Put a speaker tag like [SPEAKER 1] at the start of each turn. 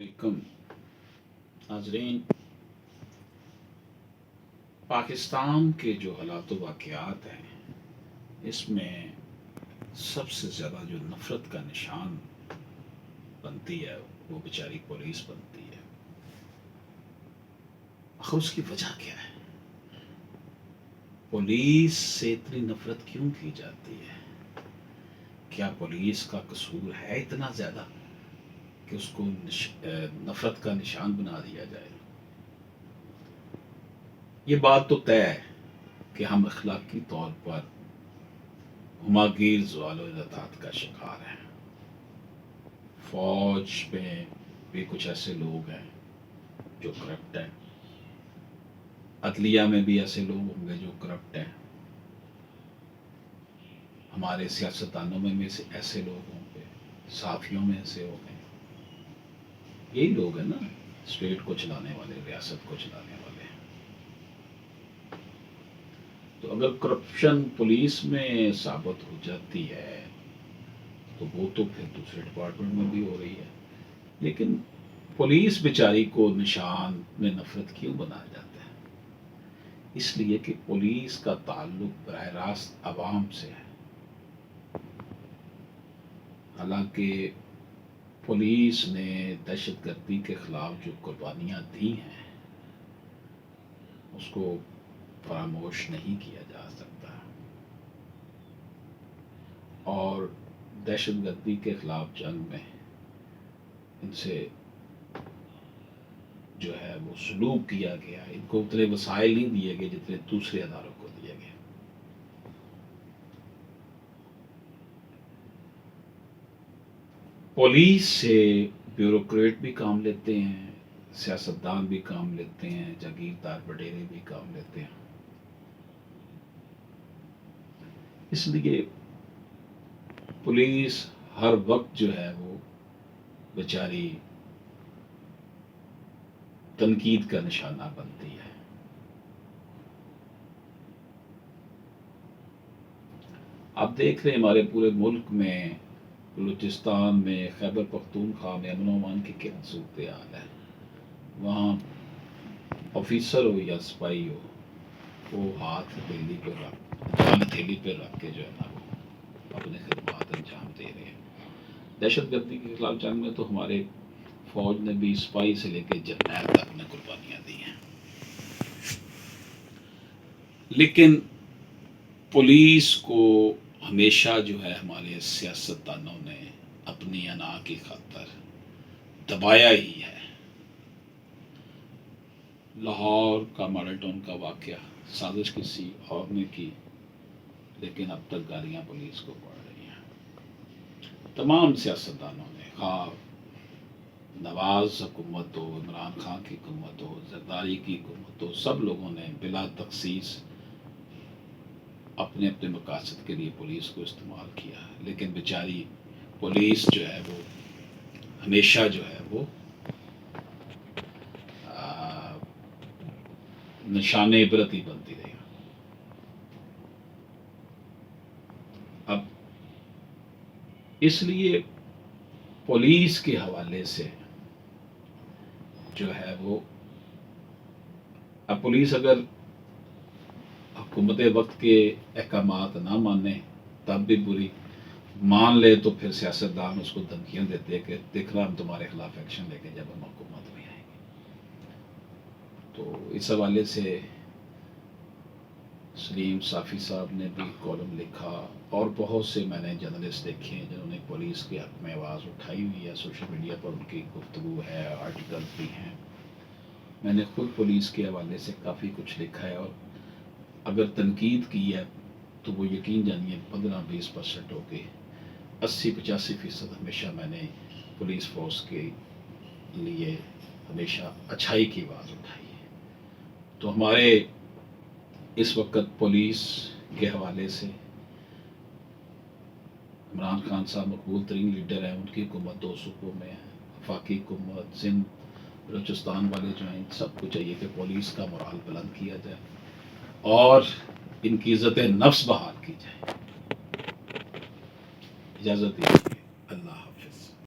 [SPEAKER 1] علیکم ناظرین، پاکستان کے جو حالات و واقعات ہیں اس میں سب سے زیادہ جو نفرت کا نشان بنتی ہے وہ بیچاری پولیس بنتی ہے۔ آخر اس کی وجہ کیا ہے؟ پولیس سے اتنی نفرت کیوں کی جاتی ہے؟ کیا پولیس کا قصور ہے اتنا زیادہ کہ اس کو نفرت کا نشان بنا دیا جائے؟ یہ بات تو طے ہے کہ ہم اخلاقی طور پر ہماگیر زوال و انحطاط کا شکار ہیں۔ فوج میں بھی کچھ ایسے لوگ ہیں جو کرپٹ ہیں، عدلیہ میں بھی ایسے لوگ ہوں گے جو کرپٹ ہیں، ہمارے سیاستدانوں میں بھی ایسے لوگ ہوں گے، صحافیوں میں ایسے ہوں گے۔ یہی لوگ ہیں نا اسٹیٹ کو چلانے والے، ریاست کو چلانے والے۔ تو اگر کرپشن پولیس میں ثابت ہو جاتی ہے تو وہ تو پھر دوسرے ڈپارٹمنٹ میں بھی ہو رہی ہے، لیکن پولیس بیچاری کو نشان میں نفرت کیوں بنایا جاتا ہے؟ اس لیے کہ پولیس کا تعلق براہ راست عوام سے ہے۔ حالانکہ پولیس نے دہشت گردی کے خلاف جو قربانیاں دی ہیں اس کو فراموش نہیں کیا جا سکتا، اور دہشت گردی کے خلاف جنگ میں ان سے جو ہے وہ سلوک کیا گیا، ان کو اتنے وسائل نہیں دیے گئے جتنے دوسرے اداروں کو دیے گئے۔ پولیس سے بیوروکریٹ بھی کام لیتے ہیں، سیاستدان بھی کام لیتے ہیں، جاگیردار وڈیرے بھی کام لیتے ہیں۔ اس لیے پولیس ہر وقت جو ہے وہ بیچاری تنقید کا نشانہ بنتی ہے۔ آپ دیکھ رہے ہیں ہمارے پورے ملک میں، بلوچستان میں، خیبر پختونخوا میں امن و امان کی کیا صورتحال ہے۔ وہاں آفیسر ہو یا سپاہی ہو، وہ ہاتھ ہتھیلی پہ رکھ کے جو ہے نا وہ اپنے خدمات انجام دے رہے ہیں۔ دہشت گردی کے خلاف جنگ میں تو ہمارے فوج نے بھی سپاہی سے لے کے جرنیل تک نے قربانیاں دی ہیں، لیکن پولیس کو ہمیشہ جو ہے ہمارے سیاستدانوں نے اپنی انا کی خاطر دبایا ہی ہے۔ لاہور کا ماڈل ٹاؤن کا واقعہ سازش کسی اور نے کی، لیکن اب تک گالیاں پولیس کو پڑ رہی ہیں۔ تمام سیاستدانوں نے، خواہ نواز حکومت ہو، عمران خان کی حکومت ہو، زرداری کی حکومت ہو، سب لوگوں نے بلا تخصیص اپنے اپنے مقاصد کے لیے پولیس کو استعمال کیا، لیکن بیچاری پولیس جو ہے وہ ہمیشہ جو ہے وہ نشان عبرت ہی بنتی رہی۔ اب اس لیے پولیس کے حوالے سے جو ہے وہ، اب پولیس اگر حکومت وقت کے احکامات نہ مانے تب بھی بری، مان لے تو پھر سیاستدان اس کو دھمکیاں دیتے کہ دیکھ رہا ہم تمہارے خلاف ایکشن لے کے جب ہم حکومت میں آئیں گے۔ تو اس حوالے سے سلیم صافی صاحب نے بھی کالم لکھا، اور بہت سے میں نے جرنلسٹ دیکھے ہیں جنہوں نے پولیس کے حق میں آواز اٹھائی ہوئی ہے، سوشل میڈیا پر ان کی گفتگو ہے، آرٹیکل بھی ہیں۔ میں نے خود پولیس کے حوالے سے کافی کچھ لکھا ہے، اور اگر تنقید کی ہے تو وہ یقین جانیے 15-20% ہو کے 80-85% ہمیشہ میں نے پولیس فورس کے لیے ہمیشہ اچھائی کی آواز اٹھائی ہے۔ تو ہمارے اس وقت پولیس کے حوالے سے عمران خان صاحب مقبول ترین لیڈر ہیں، ان کی حکومت 2 صوبوں میں ہے، وفاقی حکومت سندھ بلوچستان والے جو ہیں، سب کو چاہیے کہ پولیس کا مورال بلند کیا جائے اور ان کی عزت نفس بحال کی جائے۔ اجازت دیجیے۔